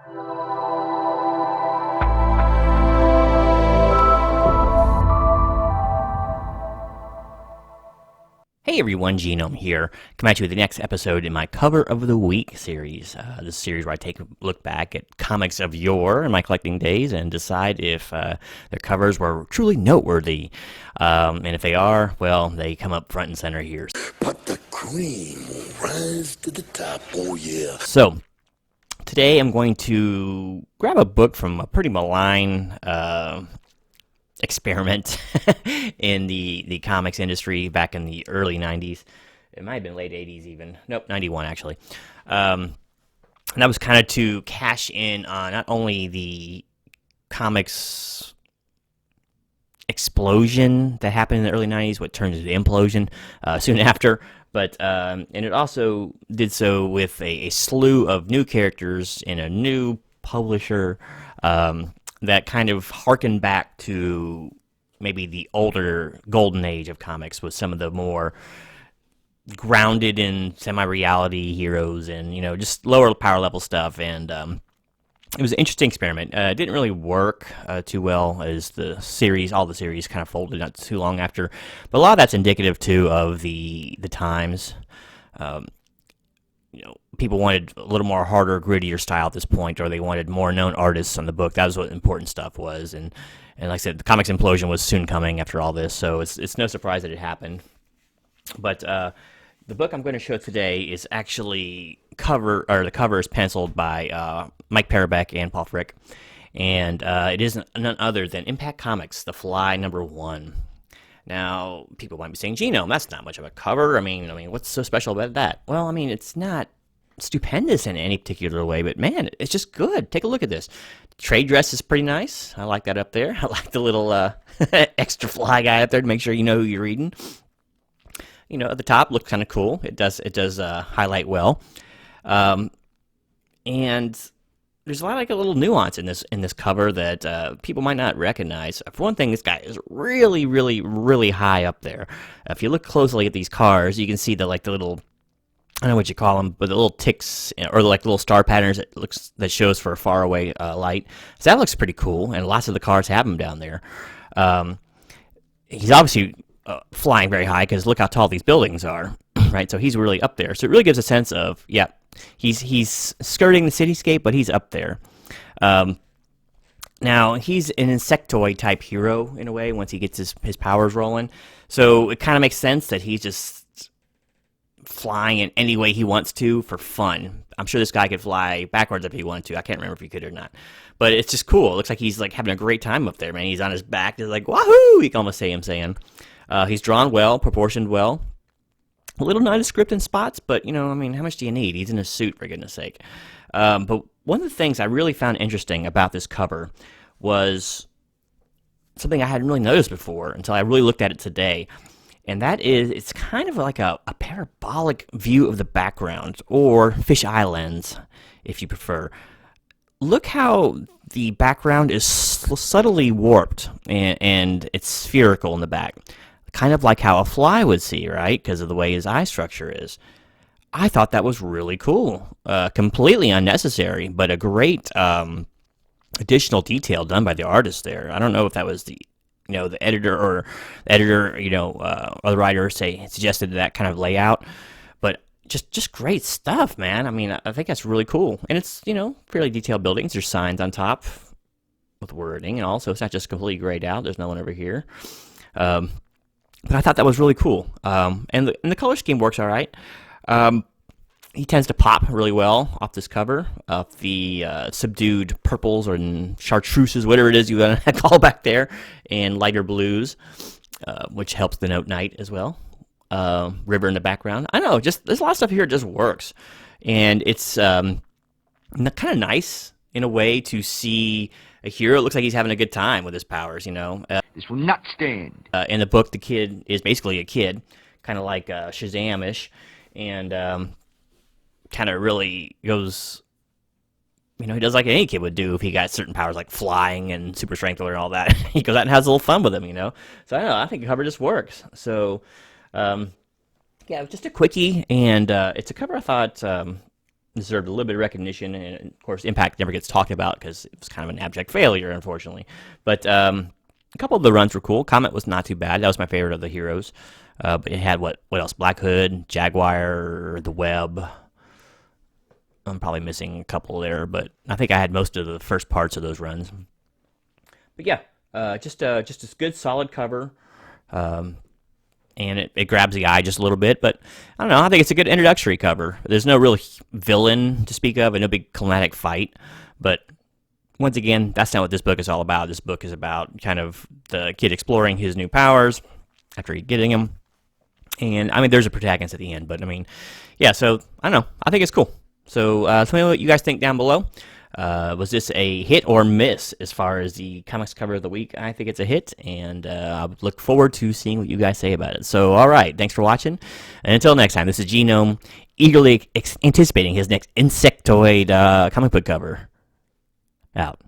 Hey everyone, Genome here. Come at you with the next episode in my Cover of the Week series. This series where I take a look back at comics of yore in my collecting days and decide if their covers were truly noteworthy. And if they are, well, they come up front and center here. But the cream will rise to the top, oh yeah. So, today I'm going to grab a book from a pretty malign experiment in the comics industry back in the early 90s. It might have been late 80s even. Nope, 91 actually. And that was kind of to cash in on not only the comics explosion that happened in the early 90s, what turned into implosion soon after, but and it also did so with a slew of new characters in a new publisher that kind of harkened back to maybe the older golden age of comics with some of the more grounded in semi-reality heroes and, you know, just lower power level stuff. And it was an interesting experiment. It didn't really work too well as all the series kind of folded not too long after. But a lot of that's indicative, too, of the times. You know, people wanted a little more harder, grittier style at this point, or they wanted more known artists on the book. That was what important stuff was, and like I said, the comics implosion was soon coming after all this, so it's no surprise that it happened. But the book I'm going to show today is actually the cover is penciled by Mike Parobeck and Paul Frick, and it is none other than Impact Comics, The Fly #1. Now, people might be saying, Genome, that's not much of a cover. I mean, what's so special about that? Well, I mean, it's not stupendous in any particular way, but man, it's just good. Take a look at this. Trade dress is pretty nice. I like that up there. I like the little extra fly guy up there to make sure you know who you're reading. You know, at the top looks kind of cool. It does highlight well, and there's a lot of a little nuance in this cover that people might not recognize. For one thing, this guy is really, really, really high up there. If you look closely at these cars, you can see the little, I don't know what you call them, but the little ticks or the little star patterns that shows for a far away light. So that looks pretty cool, and lots of the cars have them down there. He's obviously flying very high because look how tall these buildings are, right? So he's really up there. So it really gives a sense of, yeah, he's skirting the cityscape, but he's up there. Now, he's an insectoid type hero in a way once he gets his powers rolling. So it kind of makes sense that he's just flying in any way he wants to for fun. I'm sure this guy could fly backwards if he wanted to. I can't remember if he could or not. But it's just cool. It looks like he's having a great time up there, man. He's on his back. He's like, wahoo! You can almost say him saying. He's drawn well, proportioned well. A little nondescript in spots, but, you know, I mean, how much do you need? He's in a suit, for goodness sake. But one of the things I really found interesting about this cover was something I hadn't really noticed before until I really looked at it today. And that is, it's kind of like a parabolic view of the background, or fisheye lens, if you prefer. Look how the background is subtly warped, and it's spherical in the back. Kind of like how a fly would see, right? Because of the way his eye structure is. I thought that was really cool. Completely unnecessary, but a great additional detail done by the artist there. I don't know if that was the editor or the writer suggested that kind of layout, but just great stuff, man. I mean, I think that's really cool, and it's fairly detailed buildings. There's signs on top with wording, and also it's not just completely grayed out. There's no one over here. But I thought that was really cool, and the color scheme works all right. He tends to pop really well off this cover, the subdued purples or chartreuses, whatever it is you want to call back there, and lighter blues, which helps denote night as well. River in the background. I know, there's a lot of stuff here that just works, and it's kind of nice in a way to see a hero. It looks like he's having a good time with his powers, This will not stand. In the book, the kid is basically a kid, kind of like Shazam-ish, and kind of really goes, he does like any kid would do if he got certain powers like flying and super strength and all that. He goes out and has a little fun with them, So I don't know, I think the cover just works. So, yeah, just a quickie, and it's a cover I thought deserved a little bit of recognition, and of course, Impact never gets talked about because it was kind of an abject failure, unfortunately. But a couple of the runs were cool. Comet was not too bad. That was my favorite of the heroes. But it had what else? Black Hood, Jaguar, the Web. I'm probably missing a couple there, but I think I had most of the first parts of those runs. But yeah, just a good solid cover. And it grabs the eye just a little bit, but I don't know. I think it's a good introductory cover. There's no real villain to speak of, and no big climatic fight. But once again, that's not what this book is all about. This book is about kind of the kid exploring his new powers after getting them. And I mean, there's a protagonist at the end, but I mean, yeah. So I don't know. I think it's cool. So tell me what you guys think down below. Was this a hit or miss as far as the comics cover of the week? I think it's a hit, and I look forward to seeing what you guys say about it. So, all right, thanks for watching, and until next time, this is Genome, eagerly anticipating his next insectoid comic book cover. Out.